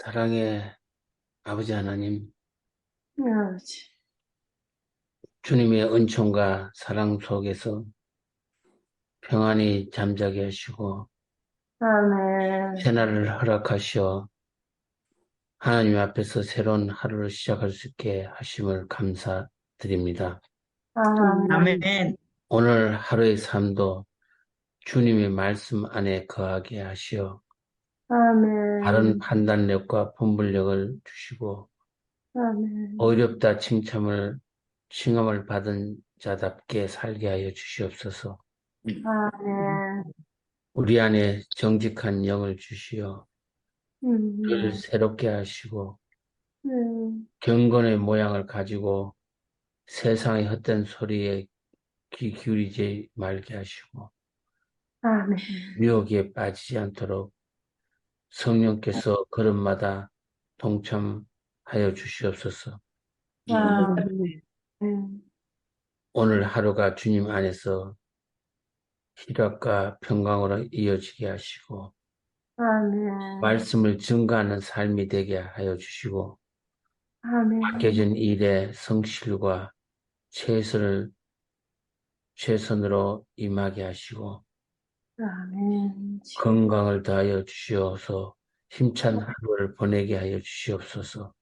사랑의 아버지 하나님, 아버지. 주님의 은총과 사랑 속에서 평안히 잠자게 하시고 아멘. 새날을 허락하시어 하나님 앞에서 새로운 하루를 시작할 수 있게 하심을 감사드립니다. 아멘. 아멘. 오늘 하루의 삶도 주님의 말씀 안에 거하게 하시어 바른 아멘. 판단력과 분별력을 주시고 아멘. 어렵다 칭함을 받은 자답게 살게 하여 주시옵소서. 아멘. 우리 안에 정직한 영을 주시어 늘 음. 새롭게 하시고 음. 경건의 모양을 가지고 세상의 헛된 소리에 귀 기울이지 말게 하시고 아멘. 유혹에 빠지지 않도록 성령께서 걸음마다 동참하여 주시옵소서. 아멘. 오늘 하루가 주님 안에서 희락과 평강으로 이어지게 하시고 아멘. 말씀을 증거하는 삶이 되게 하여 주시고 아멘. 맡겨진 일에 성실과 최선을 최선으로 임하게 하시고 아멘. 건강을 더하여 주시어서 힘찬 하루를 보내게 하여 주시옵소서.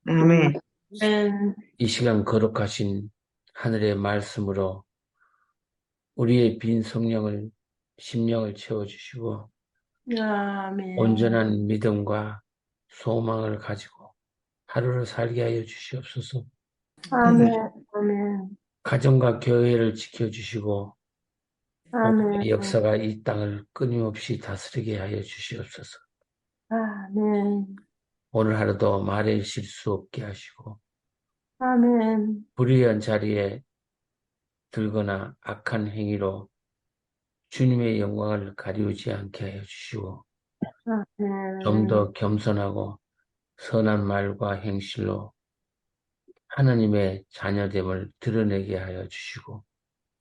아멘. 아멘. 이 시간 거룩하신 하늘의 말씀으로 우리의 빈 성령을 심령을 채워주시고 아멘. 온전한 믿음과 소망을 가지고 하루를 살게 하여 주시옵소서. 아멘. 아멘. 가정과 교회를 지켜주시고 아멘. 하나님의 역사가 이 땅을 끊임없이 다스리게 하여 주시옵소서. 아멘. 오늘 하루도 말에 실수 없게 하시고 아멘. 불의한 자리에 들거나 악한 행위로 주님의 영광을 가리우지 않게 하여 주시고 좀 아멘. 더 겸손하고 선한 말과 행실로 하나님의 자녀됨을 드러내게 하여 주시고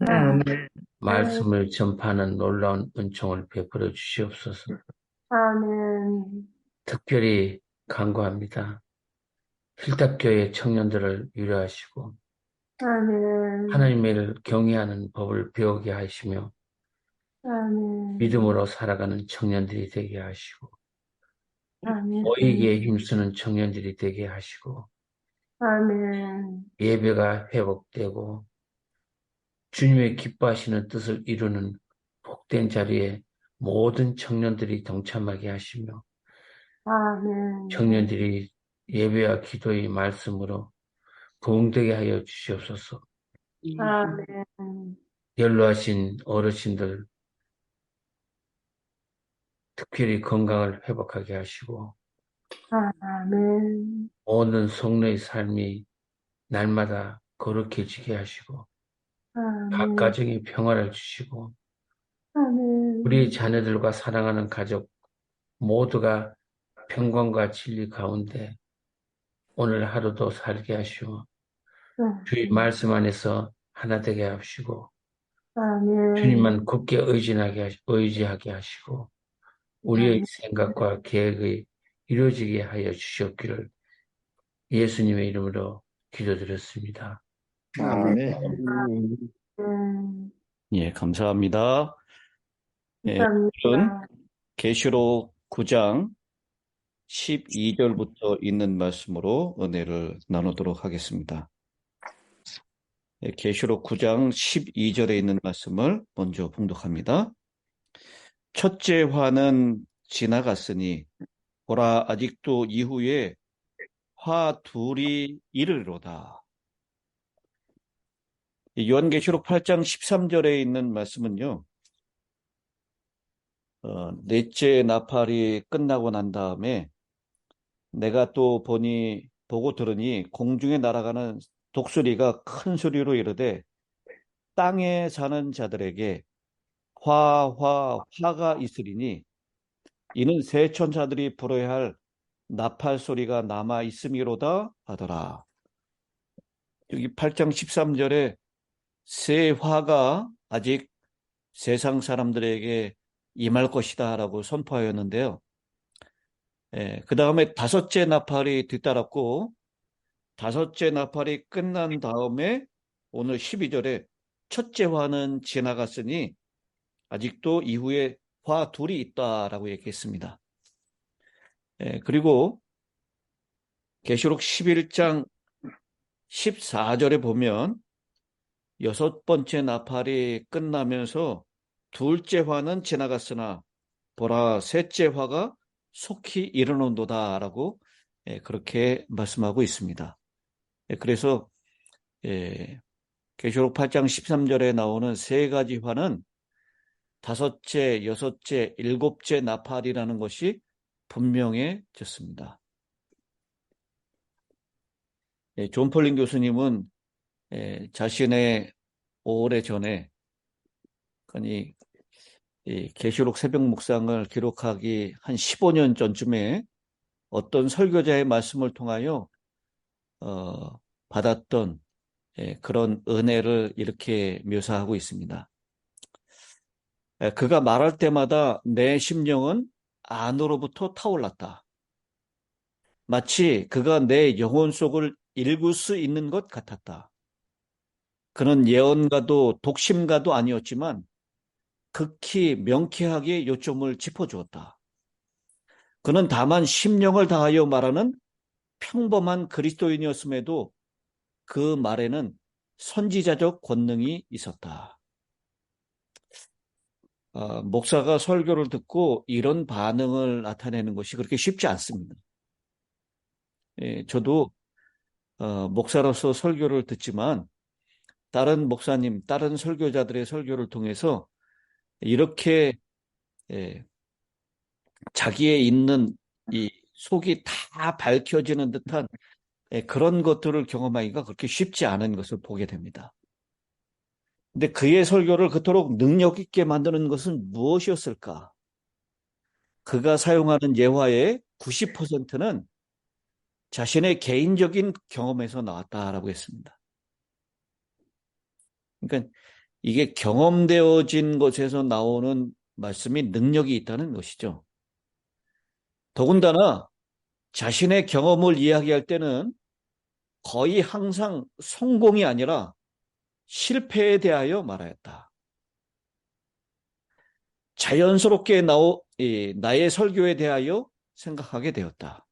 아멘. 말씀을 전파하는 놀라운 은총을 베풀어 주시옵소서. 아멘. 특별히 간구합니다. 힐답교회 청년들을 위로하시고 아멘. 하나님을 경외하는 법을 배우게 하시며 아멘. 믿음으로 살아가는 청년들이 되게 하시고 아멘. 모이기에 힘쓰는 청년들이 되게 하시고 아멘. 예배가 회복되고 주님의 기뻐하시는 뜻을 이루는 복된 자리에 모든 청년들이 동참하게 하시며 아멘. 청년들이 예배와 기도의 말씀으로 부흥되게 하여 주시옵소서. 아멘. 연로하신 어르신들 특별히 건강을 회복하게 하시고 아멘. 모든 성도의 삶이 날마다 거룩해지게 하시고 각 아멘. 가정에 평화를 주시고 우리 아멘. 자녀들과 사랑하는 가족 모두가 평강과 진리 가운데 오늘 하루도 살게 하시고 주의 말씀 안에서 하나 되게 하시고 아멘. 주님만 굳게 의지하게 하시고 우리의 아멘. 생각과 계획이 이루어지게 하여 주시옵기를 예수님의 이름으로 기도드렸습니다. 아멘. 예, 감사합니다. 예, 오늘은 감사합니다. 계시록 9장 12절부터 있는 말씀으로 은혜를 나누도록 하겠습니다. 예, 계시록 9장 12절에 있는 말씀을 먼저 봉독합니다. 첫째 화는 지나갔으니 보라 아직도 이후에 화 둘이 이르리로다. 요한계시록 8장 13절에 있는 말씀은요. 넷째 나팔이 끝나고 난 다음에 내가 또 보고 들으니 공중에 날아가는 독수리가 큰 소리로 이르되 땅에 사는 자들에게 화가 있으리니 이는 새 천사들이 불어야 할 나팔 소리가 남아 있음이로다 하더라. 여기 8장 13절에 새 화가 아직 세상 사람들에게 임할 것이다 라고 선포하였는데요. 그 다음에 다섯째 나팔이 뒤따랐고, 다섯째 나팔이 끝난 다음에 오늘 12절에 첫째 화는 지나갔으니 아직도 이후에 화 둘이 있다라고 얘기했습니다. 그리고 계시록 11장 14절에 보면 여섯 번째 나팔이 끝나면서 둘째 화는 지나갔으나 보라 셋째 화가 속히 이르는도다라고 그렇게 말씀하고 있습니다. 그래서 계시록 8장 13절에 나오는 세 가지 화는 다섯째, 여섯째, 일곱째 나팔이라는 것이 분명해졌습니다. 존 폴링 교수님은 자신의 오래전에 아니 계시록 새벽 묵상을 기록하기 한 15년 전쯤에 어떤 설교자의 말씀을 통하여 받았던 그런 은혜를 이렇게 묘사하고 있습니다. 그가 말할 때마다 내 심령은 안으로부터 타올랐다. 마치 그가 내 영혼 속을 읽을 수 있는 것 같았다. 그는 예언가도 독심가도 아니었지만 극히 명쾌하게 요점을 짚어주었다. 그는 다만 심령을 다하여 말하는 평범한 그리스도인이었음에도 그 말에는 선지자적 권능이 있었다. 목사가 설교를 듣고 이런 반응을 나타내는 것이 그렇게 쉽지 않습니다. 저도 목사로서 설교를 듣지만 다른 목사님, 다른 설교자들의 설교를 통해서 이렇게 자기의 있는 이 속이 다 밝혀지는 듯한 그런 것들을 경험하기가 그렇게 쉽지 않은 것을 보게 됩니다. 근데 그의 설교를 그토록 능력 있게 만드는 것은 무엇이었을까? 그가 사용하는 예화의 90%는 자신의 개인적인 경험에서 나왔다라고 했습니다. 그러니까 이게 경험되어진 것에서 나오는 말씀이 능력이 있다는 것이죠. 더군다나 자신의 경험을 이야기할 때는 거의 항상 성공이 아니라 실패에 대하여 말하였다. 자연스럽게 나의 설교에 대하여 생각하게 되었다.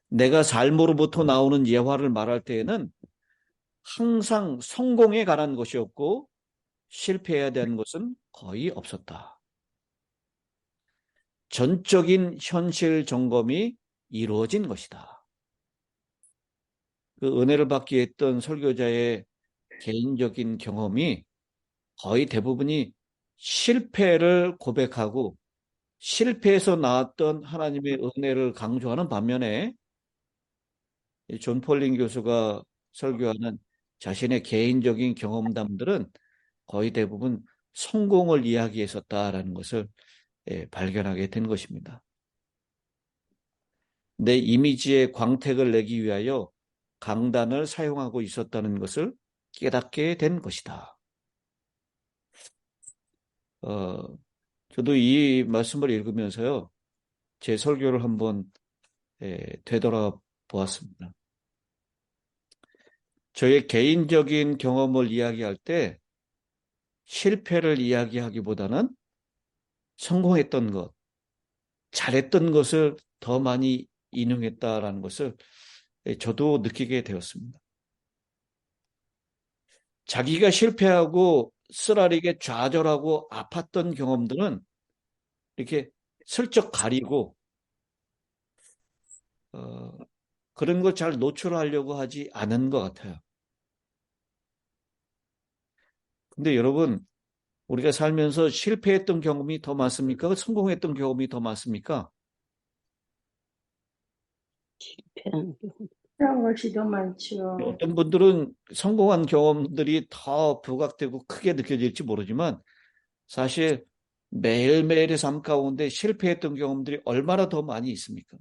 내가 삶으로부터 나오는 예화를 말할 때에는 항상 성공에 관한 것이었고 실패해야 되는 것은 거의 없었다. 전적인 현실 점검이 이루어진 것이다. 그 은혜를 받기 했던 설교자의 개인적인 경험이 거의 대부분이 실패를 고백하고 실패에서 나왔던 하나님의 은혜를 강조하는 반면에 존 폴링 교수가 설교하는 자신의 개인적인 경험담들은 거의 대부분 성공을 이야기했었다라는 것을 발견하게 된 것입니다. 내 이미지에 광택을 내기 위하여 강단을 사용하고 있었다는 것을 깨닫게 된 것이다. 저도 이 말씀을 읽으면서요, 제 설교를 한번 되돌아보았습니다. 저의 개인적인 경험을 이야기할 때 실패를 이야기하기보다는 성공했던 것, 잘했던 것을 더 많이 인용했다라는 것을 저도 느끼게 되었습니다. 자기가 실패하고 쓰라리게 좌절하고 아팠던 경험들은 이렇게 슬쩍 가리고 그런 걸 잘 노출하려고 하지 않은 것 같아요. 근데 여러분, 우리가 살면서 실패했던 경험이 더 많습니까? 성공했던 경험이 더 많습니까? 그런 것이 더 많죠. 어떤 분들은 성공한 경험들이 더 부각되고 크게 느껴질지 모르지만 사실 매일매일의 삶 가운데 실패했던 경험들이 얼마나 더 많이 있습니까?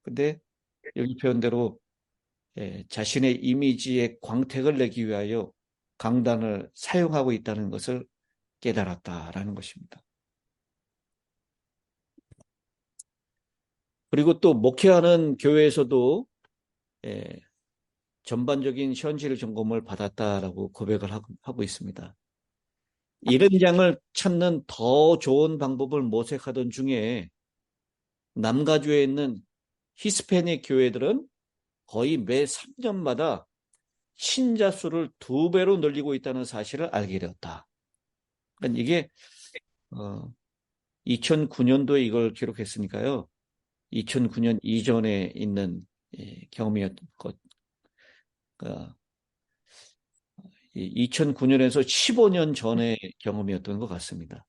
근데 여기 표현대로 자신의 이미지에 광택을 내기 위하여 강단을 사용하고 있다는 것을 깨달았다라는 것입니다. 그리고 또 목회하는 교회에서도 전반적인 현실 점검을 받았다라고 고백을 하고 있습니다. 이런 장을 찾는 더 좋은 방법을 모색하던 중에 남가주에 있는 히스패닉 교회들은 거의 매 3년마다 신자 수를 2배로 늘리고 있다는 사실을 알게 되었다. 그러니까 이게 2009년도에 이걸 기록했으니까요. 2009년 이전에 있는 경험이었던 것. 2009년에서 15년 전의 경험이었던 것 같습니다.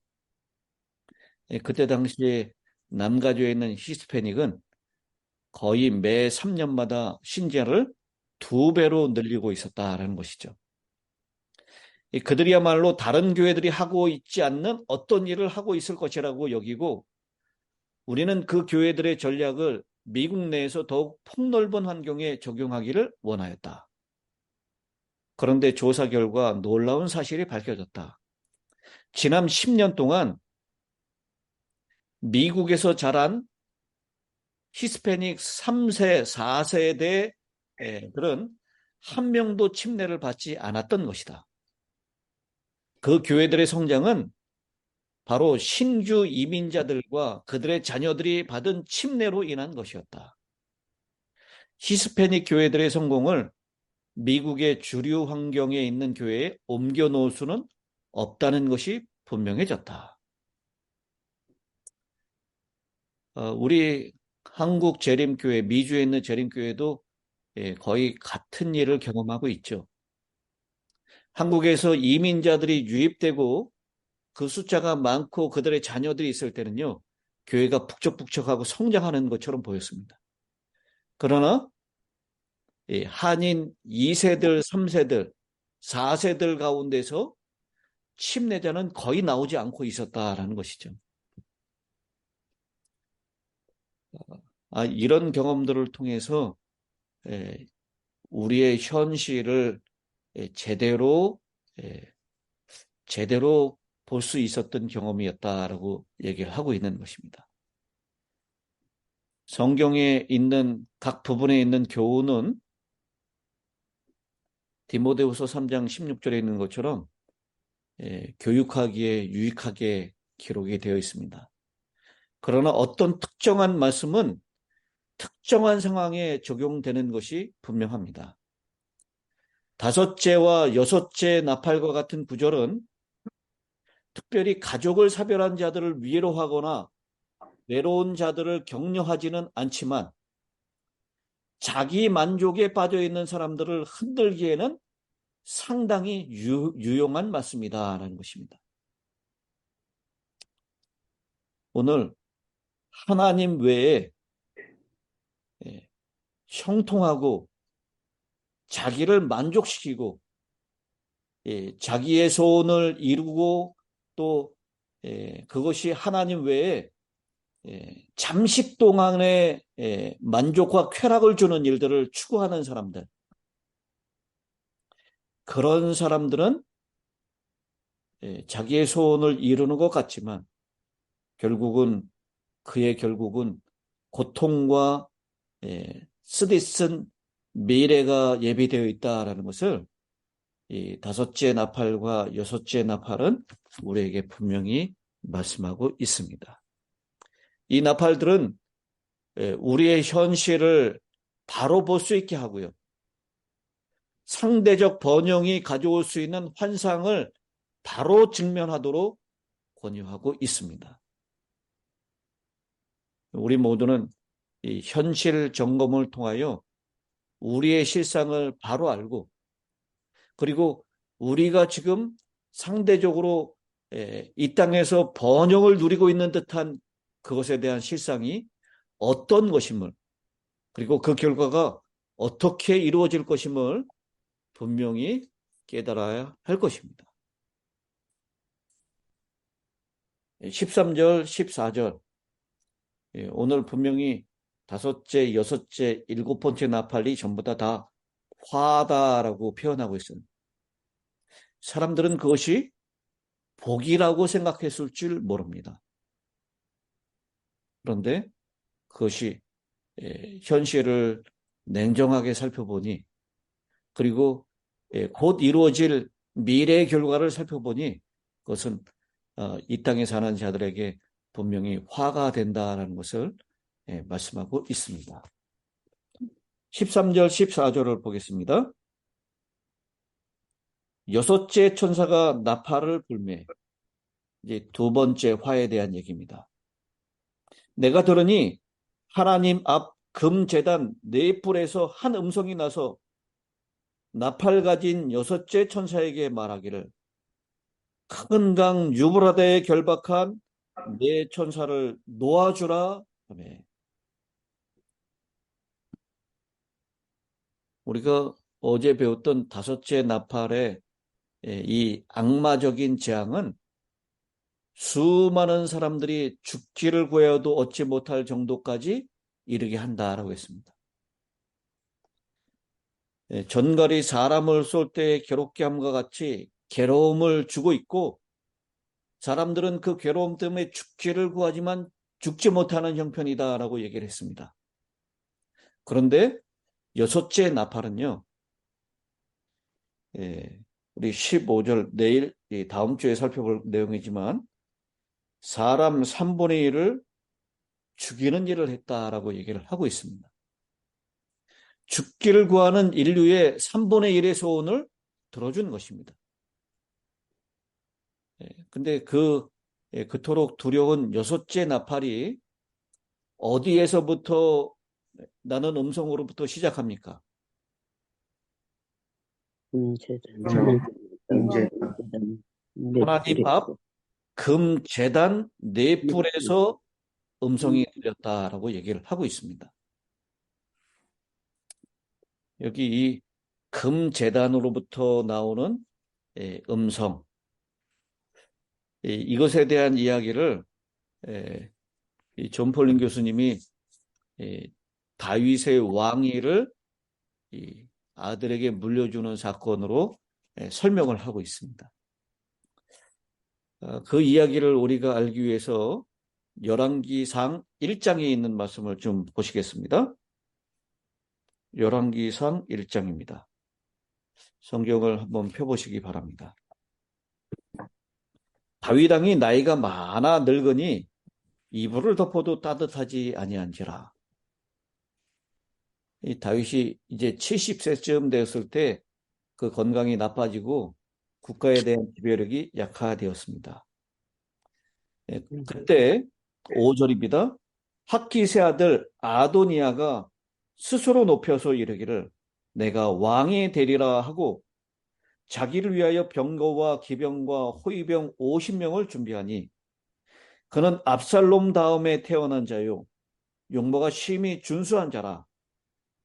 그때 당시에 남가주에 있는 히스패닉은 거의 매 3년마다 신자를 2배로 늘리고 있었다라는 것이죠. 그들이야말로 다른 교회들이 하고 있지 않는 어떤 일을 하고 있을 것이라고 여기고 우리는 그 교회들의 전략을 미국 내에서 더욱 폭넓은 환경에 적용하기를 원하였다. 그런데 조사 결과 놀라운 사실이 밝혀졌다. 지난 10년 동안 미국에서 자란 히스패닉 3세, 4세대들은 한 명도 침례를 받지 않았던 것이다. 그 교회들의 성장은 바로 신주 이민자들과 그들의 자녀들이 받은 침례로 인한 것이었다. 히스패닉 교회들의 성공을 미국의 주류 환경에 있는 교회에 옮겨 놓을 수는 없다는 것이 분명해졌다. 우리 한국 재림교회, 미주에 있는 재림교회도 거의 같은 일을 경험하고 있죠. 한국에서 이민자들이 유입되고 그 숫자가 많고 그들의 자녀들이 있을 때는요, 교회가 북적북적하고 성장하는 것처럼 보였습니다. 그러나 한인 2세들, 3세들, 4세들 가운데서 침례자는 거의 나오지 않고 있었다라는 것이죠. 이런 경험들을 통해서 우리의 현실을 제대로 볼 수 있었던 경험이었다라고 얘기를 하고 있는 것입니다. 성경에 있는 각 부분에 있는 교훈은 디모데후서 3장 16절에 있는 것처럼 교육하기에 유익하게 기록이 되어 있습니다. 그러나 어떤 특정한 말씀은 특정한 상황에 적용되는 것이 분명합니다. 5째와 6째 나팔과 같은 구절은 특별히 가족을 사별한 자들을 위로하거나 외로운 자들을 격려하지는 않지만 자기 만족에 빠져 있는 사람들을 흔들기에는 상당히 유용한 말씀이다라는 것입니다. 오늘 하나님 외에 형통하고 자기를 만족시키고 자기의 소원을 이루고 또 그것이 하나님 외에 잠시 동안의 만족과 쾌락을 주는 일들을 추구하는 사람들, 그런 사람들은 자기의 소원을 이루는 것 같지만 그의 결국은 고통과 쓰디쓴 미래가 예비되어 있다라는 것을 이 5째 나팔과 6째 나팔은 우리에게 분명히 말씀하고 있습니다. 이 나팔들은 우리의 현실을 바로 볼 수 있게 하고요. 상대적 번영이 가져올 수 있는 환상을 바로 직면하도록 권유하고 있습니다. 우리 모두는 이 현실 점검을 통하여 우리의 실상을 바로 알고 그리고 우리가 지금 상대적으로 이 땅에서 번영을 누리고 있는 듯한 그것에 대한 실상이 어떤 것임을 그리고 그 결과가 어떻게 이루어질 것임을 분명히 깨달아야 할 것입니다. 13절, 14절 오늘 분명히 5째, 6째, 7번째 나팔이 전부 다 화다라고 표현하고 있습니다. 사람들은 그것이 복이라고 생각했을 줄 모릅니다. 그런데 그것이 현실을 냉정하게 살펴보니, 그리고 곧 이루어질 미래의 결과를 살펴보니 그것은 이 땅에 사는 자들에게 분명히 화가 된다라는 것을 말씀하고 있습니다. 13절, 14절을 보겠습니다. 여섯째 천사가 나팔을 불매, 이제 두 번째 화에 대한 얘기입니다. 내가 들으니 하나님 앞 금제단 네 뿔에서 한 음성이 나서 나팔 가진 여섯째 천사에게 말하기를, 큰 강 유브라데에 결박한 네 천사를 놓아주라 하며. 우리가 어제 배웠던 다섯째 나팔의 이 악마적인 재앙은 수많은 사람들이 죽기를 구해도 얻지 못할 정도까지 이르게 한다라고 했습니다. 전갈이 사람을 쏠 때 괴롭게 함과 같이 괴로움을 주고 있고, 사람들은 그 괴로움 때문에 죽기를 구하지만 죽지 못하는 형편이다라고 얘기를 했습니다. 그런데 여섯째 나팔은요, 우리 15절 내일 다음 주에 살펴볼 내용이지만 사람 3분의 1을 죽이는 일을 했다라고 얘기를 하고 있습니다. 죽기를 구하는 인류의 3분의 1의 소원을 들어준 것입니다. 근데 그토록 두려운 여섯째 나팔이 어디에서부터 나는 음성으로부터 시작합니까? 하나님 앞 금제단 네 뿔에서 음성이 들렸다라고 얘기를 하고 있습니다. 여기 이 금제단으로부터 나오는 음성, 이것에 대한 이야기를 존 폴린 교수님이 다윗의 왕위를 아들에게 물려주는 사건으로 설명을 하고 있습니다. 그 이야기를 우리가 알기 위해서 열왕기상 1장에 있는 말씀을 좀 보시겠습니다. 열왕기상 1장입니다. 성경을 한번 펴보시기 바랍니다. 다윗 왕이 나이가 많아 늙으니 이불을 덮어도 따뜻하지 아니한지라. 이 다윗이 이제 70세쯤 되었을 때 그 건강이 나빠지고 국가에 대한 지배력이 약화되었습니다. 그때 5절입니다. 학기세 아들 아도니아가 스스로 높여서 이르기를 내가 왕이 되리라 하고 자기를 위하여 병거와 기병과 호위병 50명을 준비하니 그는 압살롬 다음에 태어난 자요 용모가 심히 준수한 자라.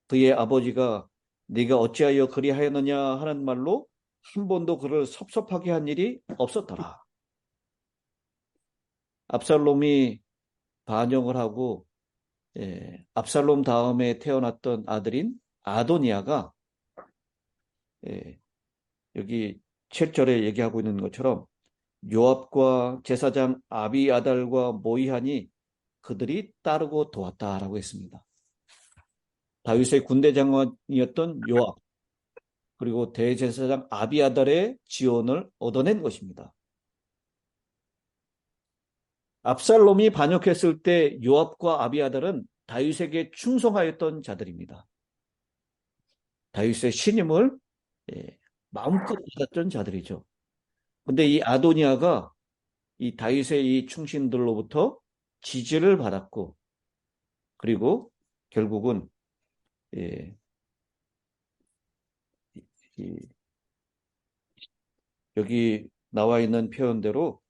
그의 아버지가 네가 어찌하여 그리하였느냐 하는 말로 한 번도 그를 섭섭하게 한 일이 없었더라. 압살롬이 반역을 하고 압살롬 다음에 태어났던 아들인 아도니아가 여기 7절에 얘기하고 있는 것처럼 요압과 제사장 아비아달과 모이하니 그들이 따르고 도왔다라고 했습니다. 다윗의 군대 장관이었던 요압 그리고 대제사장 아비아달의 지원을 얻어낸 것입니다. 압살롬이 반역했을 때 요압과 아비아달은 다윗에게 충성하였던 자들입니다. 다윗의 신임을 마음껏 받았던 자들이죠. 근데 이 아도니아가 이 다윗의 이 충신들로부터 지지를 받았고, 그리고 결국은 여기 나와 있는 표현대로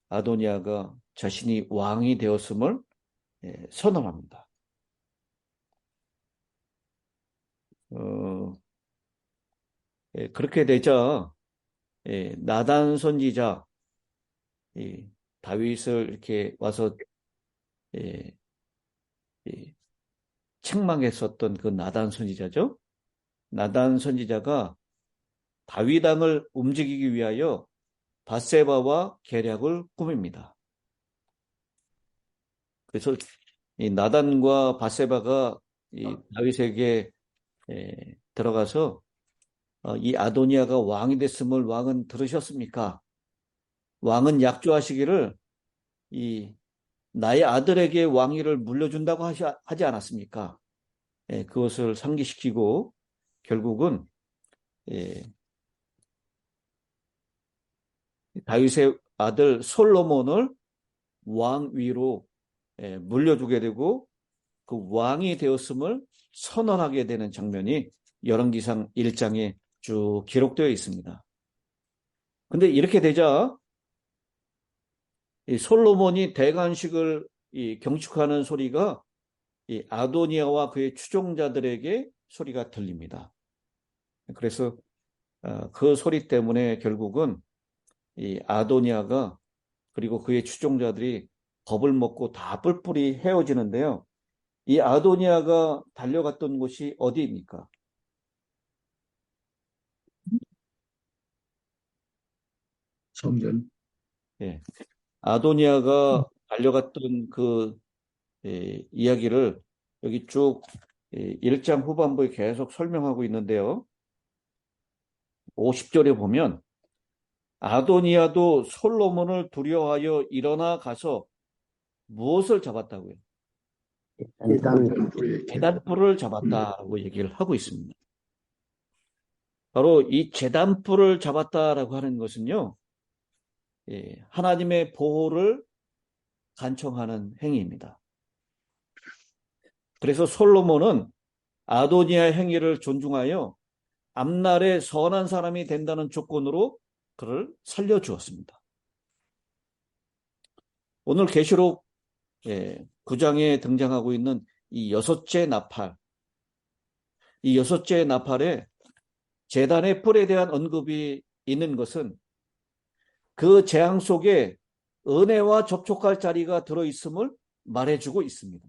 아도니아가 자신이 왕이 되었음을 선언합니다. 그렇게 되자 나단 선지자 다윗을 이렇게 와서 책망했었던 그 나단 선지자죠. 나단 선지자가 다윗 왕을 움직이기 위하여 밧세바와 계략을 꾸밉니다. 그래서 이 나단과 밧세바가 이 다윗에게 들어가서 이 아도니아가 왕이 됐음을 왕은 들으셨습니까? 왕은 약조하시기를 이 나의 아들에게 왕위를 물려준다고 하지 않았습니까? 그것을 상기시키고 결국은 다윗의 아들 솔로몬을 왕위로 물려주게 되고 그 왕이 되었음을 선언하게 되는 장면이 열왕기상 1장에 쭉 기록되어 있습니다. 근데 이렇게 되자 이 솔로몬이 대관식을 경축하는 소리가 이 아도니아와 그의 추종자들에게 소리가 들립니다. 그래서 그 소리 때문에 결국은 이 아도니아가 그리고 그의 추종자들이 겁을 먹고 다 뿔뿔이 헤어지는데요. 이 아도니아가 달려갔던 곳이 어디입니까? 성전. 예. 아도니아가 달려갔던 그 이야기를 여기 쭉 1장 후반부에 계속 설명하고 있는데요. 50절에 보면 아도니아도 솔로몬을 두려워하여 일어나 가서 무엇을 잡았다고요? 제단뿔을 잡았다라고 얘기를 하고 있습니다. 바로 이 제단뿔을 잡았다라고 하는 것은요, 하나님의 보호를 간청하는 행위입니다. 그래서 솔로몬은 아도니아의 행위를 존중하여 앞날에 선한 사람이 된다는 조건으로 그를 살려주었습니다. 오늘 계시록 9장에 등장하고 있는 이 여섯째 나팔, 이 여섯째 나팔에 제단의 뿔에 대한 언급이 있는 것은 그 재앙 속에 은혜와 접촉할 자리가 들어있음을 말해주고 있습니다.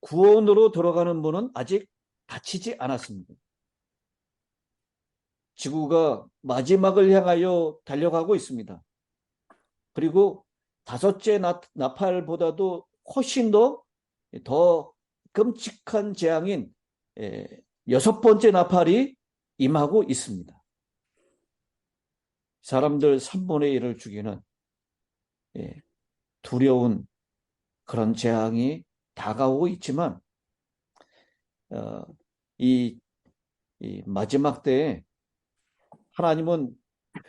구원으로 들어가는 문은 아직 닫히지 않았습니다. 지구가 마지막을 향하여 달려가고 있습니다. 그리고 다섯째 나팔보다도 훨씬 더 끔찍한 재앙인 여섯 번째 나팔이 임하고 있습니다. 사람들 3분의 1을 죽이는 두려운 그런 재앙이 다가오고 있지만 이 마지막 때에 하나님은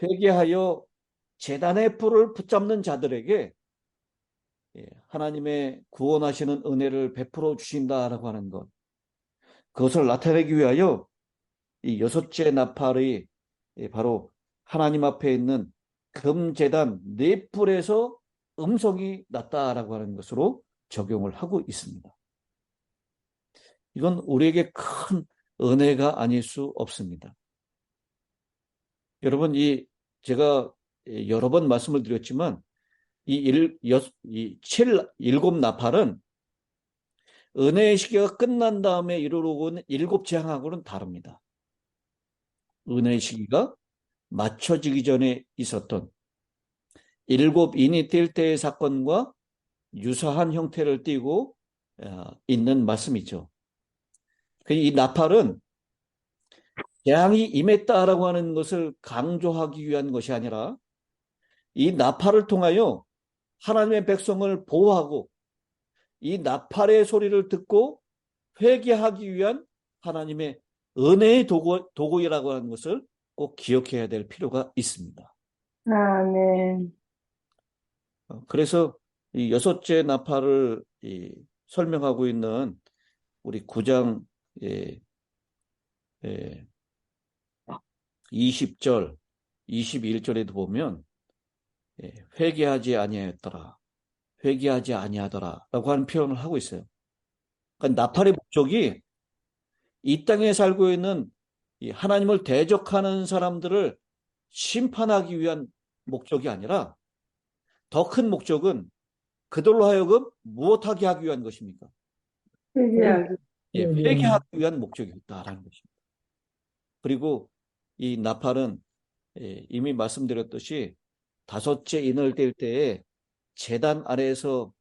회개하여 제단의 뿔을 붙잡는 자들에게 하나님의 구원하시는 은혜를 베풀어 주신다라고 하는 것, 그것을 나타내기 위하여 이 여섯째 나팔이 바로 하나님 앞에 있는 금제단 네 뿔에서 음성이 났다라고 하는 것으로 적용을 하고 있습니다. 이건 우리에게 큰 은혜가 아닐 수 없습니다. 여러분, 제가 여러 번 말씀을 드렸지만 일곱 나팔은 은혜의 시기가 끝난 다음에 이르러고 있는 일곱 재앙하고는 다릅니다. 은혜의 시기가 맞춰지기 전에 있었던 일곱 인이 뛸 때의 사건과 유사한 형태를 띠고 있는 말씀이죠. 이 나팔은 재앙이 임했다라고 하는 것을 강조하기 위한 것이 아니라 이 나팔을 통하여 하나님의 백성을 보호하고 이 나팔의 소리를 듣고 회개하기 위한 하나님의 은혜의 도구이라고 하는 것을 꼭 기억해야 될 필요가 있습니다. 아멘. 그래서 이 여섯째 나팔을 설명하고 있는 우리 9장 20절, 21절에도 보면 회개하지 아니하였더라, 회개하지 아니하더라 라고 하는 표현을 하고 있어요. 그러니까 나팔의 목적이 이 땅에 살고 있는 하나님을 대적하는 사람들을 심판하기 위한 목적이 아니라 더 큰 목적은 그들로 하여금 무엇하게 하기 위한 것입니까? 회개하기. 회개하기 위한 목적이었다라는 것입니다. 그리고 이 나팔은 이미 말씀드렸듯이 다섯째 인을 뗄 때에 제단 아래에서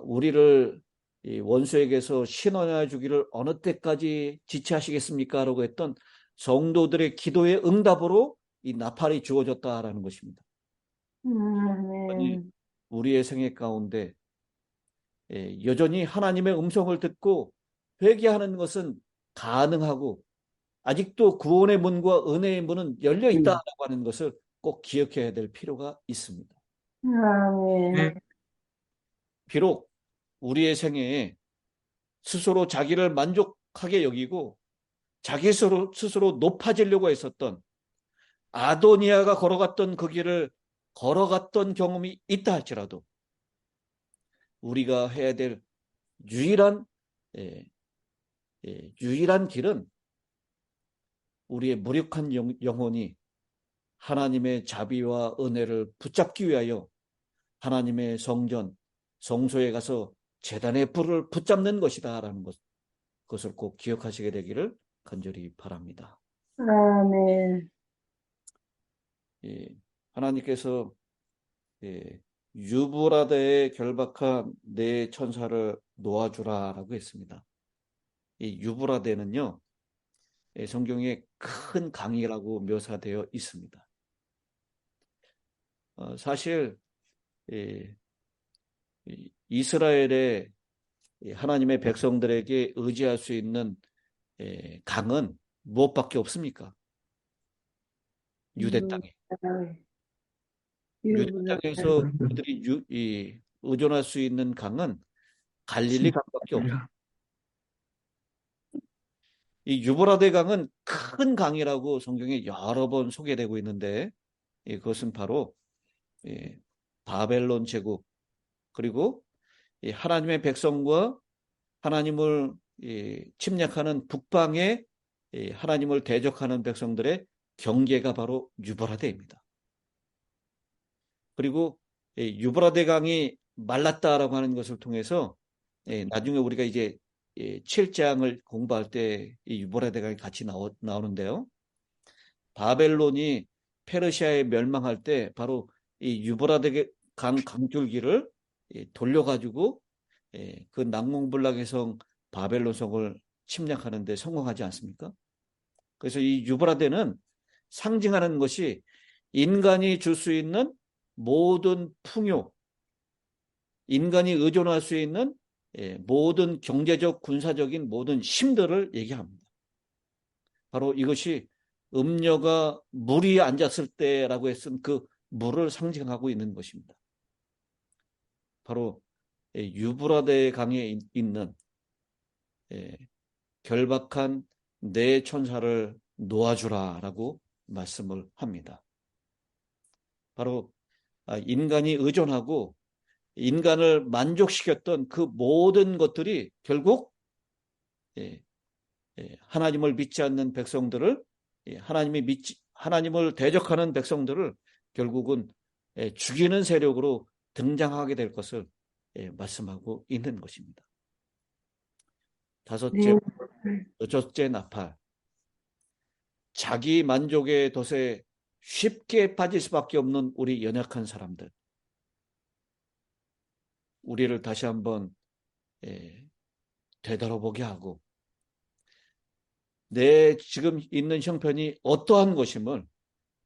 우리를 이 원수에게서 신원해 주기를 어느 때까지 지체하시겠습니까? 라고 했던 성도들의 기도의 응답으로 이 나팔이 주어졌다라는 것입니다. 아멘. 우리의 생애 가운데 여전히 하나님의 음성을 듣고 회개하는 것은 가능하고 아직도 구원의 문과 은혜의 문은 열려 있다라고 하는 것을 꼭 기억해야 될 필요가 있습니다. 아멘. 비록 우리의 생애에 스스로 자기를 만족하게 여기고 자기 스스로 높아지려고 했었던 아도니아가 걸어갔던 그 길을 걸어갔던 경험이 있다 할지라도 우리가 해야 될 유일한 길은 우리의 무력한 영혼이 하나님의 자비와 은혜를 붙잡기 위하여 하나님의 성전, 성소에 가서 제단의 불을 붙잡는 것이다라는 그것을 꼭 기억하시게 되기를 간절히 바랍니다. 아멘. 하나님께서 유브라데에 결박한 네 천사를 놓아주라라고 했습니다. 이 유브라데는요, 성경에 큰 강이라고 묘사되어 있습니다. 사실 이스라엘의 하나님의 백성들에게 의지할 수 있는 강은 무엇밖에 없습니까? 유대 땅에. 유대 땅에서 그들이 의존할 수 있는 강은 갈릴리 강밖에 없습니다. 이 유브라데 강은 큰 강이라고 성경에 여러 번 소개되고 있는데 그것은 바로 바벨론 제국 그리고 하나님의 백성과 하나님을 침략하는 북방의 하나님을 대적하는 백성들의 경계가 바로 유브라데입니다. 그리고 유브라데 강이 말랐다라고 하는 것을 통해서 나중에 우리가 이제 7장을 공부할 때 이 유브라데 강이 같이 나오는데요. 바벨론이 페르시아에 멸망할 때 바로 이 유브라데 강 강줄기를 돌려가지고 그 난공불락의 성 바벨론 성을 침략하는 데 성공하지 않습니까? 그래서 이 유브라데는 상징하는 것이 인간이 줄 수 있는 모든 풍요, 인간이 의존할 수 있는 모든 경제적, 군사적인 모든 힘들을 얘기합니다. 바로 이것이 음녀가 물이 앉았을 때라고 했은 그 물을 상징하고 있는 것입니다. 바로 유브라데 강에 있는 결박한 네 천사를 놓아주라라고 말씀을 합니다. 바로 인간이 의존하고 인간을 만족시켰던 그 모든 것들이 결국 하나님을 믿지 않는 백성들을 하나님을 대적하는 백성들을 결국은 죽이는 세력으로 등장하게 될 것을 말씀하고 있는 것입니다. 여섯째 나팔. 자기 만족의 덫에 쉽게 빠질 수밖에 없는 우리 연약한 사람들. 우리를 다시 한번 되돌아보게 하고 내 지금 있는 형편이 어떠한 것임을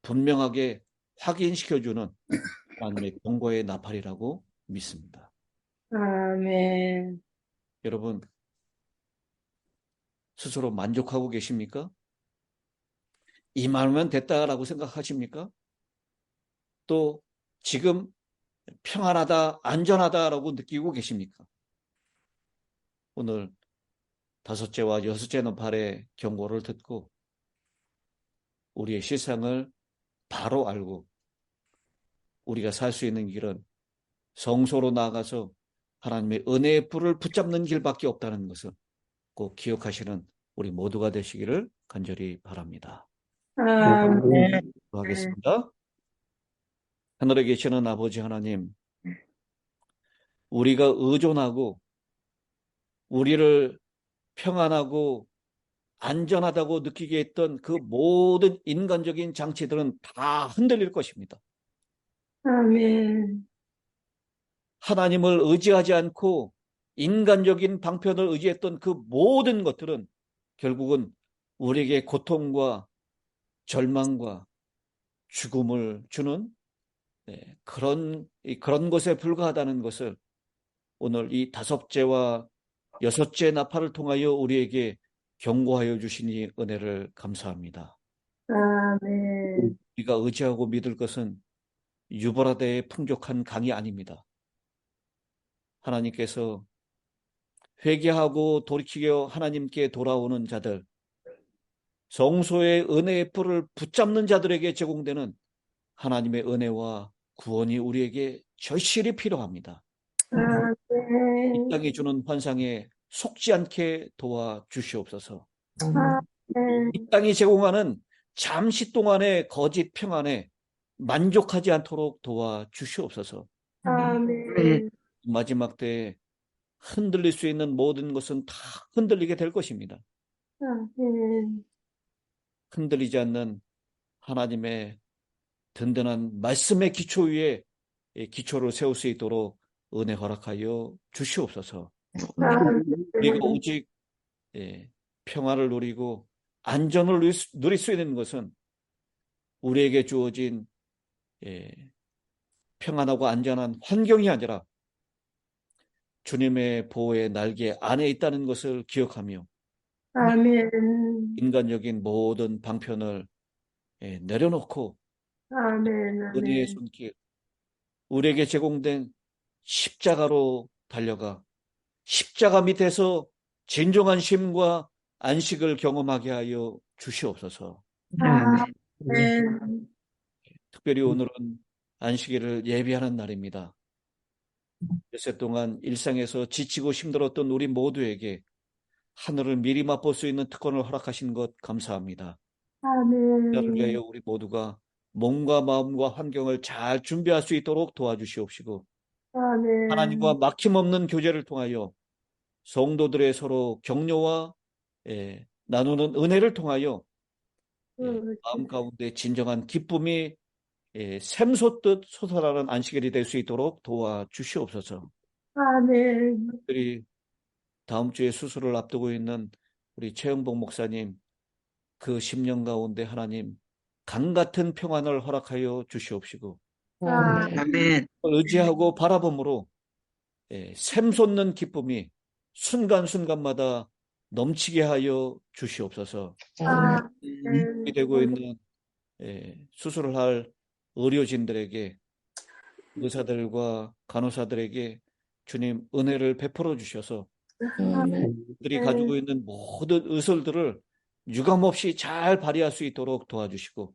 분명하게 확인시켜주는 하나님의 경고의 나팔이라고 믿습니다. 아멘. 여러분 스스로 만족하고 계십니까? 이만하면 됐다라고 생각하십니까? 또 지금 평안하다, 안전하다라고 느끼고 계십니까? 오늘 다섯째와 여섯째 나팔의 경고를 듣고 우리의 실상을 바로 알고 우리가 살 수 있는 길은 성소로 나아가서 하나님의 은혜의 불을 붙잡는 길밖에 없다는 것을 꼭 기억하시는 우리 모두가 되시기를 간절히 바랍니다. 아멘. 기도하겠습니다. 하늘에 계시는 아버지 하나님, 우리가 의존하고 우리를 평안하고 안전하다고 느끼게 했던 그 모든 인간적인 장치들은 다 흔들릴 것입니다. 아멘. 하나님을 의지하지 않고 인간적인 방편을 의지했던 그 모든 것들은 결국은 우리에게 고통과 절망과 죽음을 주는 그런 것에 불과하다는 것을 오늘 이 5째와 6째 나팔을 통하여 우리에게 경고하여 주시니 은혜를 감사합니다. 아멘. 우리가 의지하고 믿을 것은 유보라데의 풍족한 강이 아닙니다. 하나님께서 회개하고 돌이키려 하나님께 돌아오는 자들, 성소의 은혜의 뿔을 붙잡는 자들에게 제공되는 하나님의 은혜와 구원이 우리에게 절실히 필요합니다. 이 아멘. 땅이 주는 환상에 속지 않게 도와주시옵소서. 아멘. 이 땅이 제공하는 잠시 동안의 거짓 평안에 만족하지 않도록 도와주시옵소서. 아멘. 마지막 때에 흔들릴 수 있는 모든 것은 다 흔들리게 될 것입니다. 아멘. 흔들리지 않는 하나님의 든든한 말씀의 기초 위에 기초를 세울 수 있도록 은혜 허락하여 주시옵소서. 우리가 오직 평화를 누리고 안전을 누릴 수 있는 것은 우리에게 주어진 평안하고 안전한 환경이 아니라 주님의 보호의 날개 안에 있다는 것을 기억하며 아멘. 인간적인 모든 방편을 내려놓고 아멘. 은혜의 아멘. 손길, 우리에게 제공된 십자가로 달려가 십자가 밑에서 진정한 쉼과 안식을 경험하게 하여 주시옵소서. 아멘. 특별히 오늘은 안식일을 예비하는 날입니다. 엿새 동안 일상에서 지치고 힘들었던 우리 모두에게 하늘을 미리 맛볼 수 있는 특권을 허락하신 것 감사합니다. 나를 위하여 아멘. 우리 모두가 몸과 마음과 환경을 잘 준비할 수 있도록 도와주시옵시고 아멘. 하나님과 막힘없는 교제를 통하여 성도들의 서로 격려와 나누는 은혜를 통하여 마음 가운데 진정한 기쁨이 샘솟듯 솟아나는 안식일이 될 수 있도록 도와주시옵소서. 아멘. 특별히 다음 주에 수술을 앞두고 있는 우리 최영복 목사님, 그 10년 가운데 하나님 강 같은 평안을 허락하여 주시옵시고 아멘. 의지하고 바라봄으로 샘솟는 기쁨이 순간순간마다 넘치게 하여 주시옵소서. 아멘. 되고 있는 수술을 할 의료진들에게, 의사들과 간호사들에게 주님 은혜를 베풀어 주셔서 그들이 가지고 있는 모든 의술들을 유감없이 잘 발휘할 수 있도록 도와주시고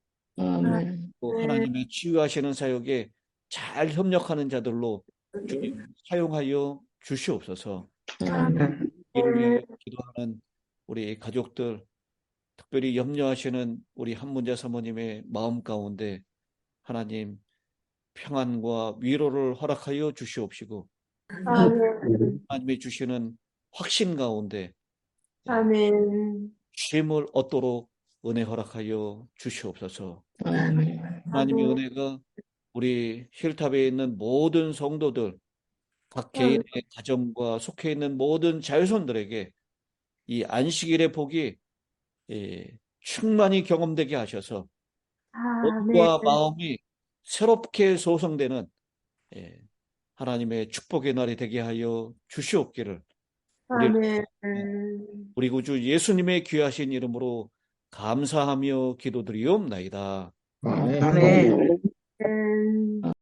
또 하나님의 치유하시는 사역에 잘 협력하는 자들로 주님 사용하여 주시옵소서. 이를 위해 기도하는 우리 가족들, 특별히 염려하시는 우리 한문자 사모님의 마음 가운데 하나님 평안과 위로를 허락하여 주시옵시고 하나님이 주시는 확신 가운데 아멘. 쉼을 얻도록 은혜 허락하여 주시옵소서. 하나님의 은혜가 우리 힐탑에 있는 모든 성도들, 각 개인의 가정과 속해 있는 모든 자유손들에게 이 안식일의 복이 충만히 경험되게 하셔서 몸과 마음이 새롭게 소성되는 하나님의 축복의 날이 되게 하여 주시옵기를 우리 구주 예수님의 귀하신 이름으로 감사하며 기도드리옵나이다. 아멘. 아멘.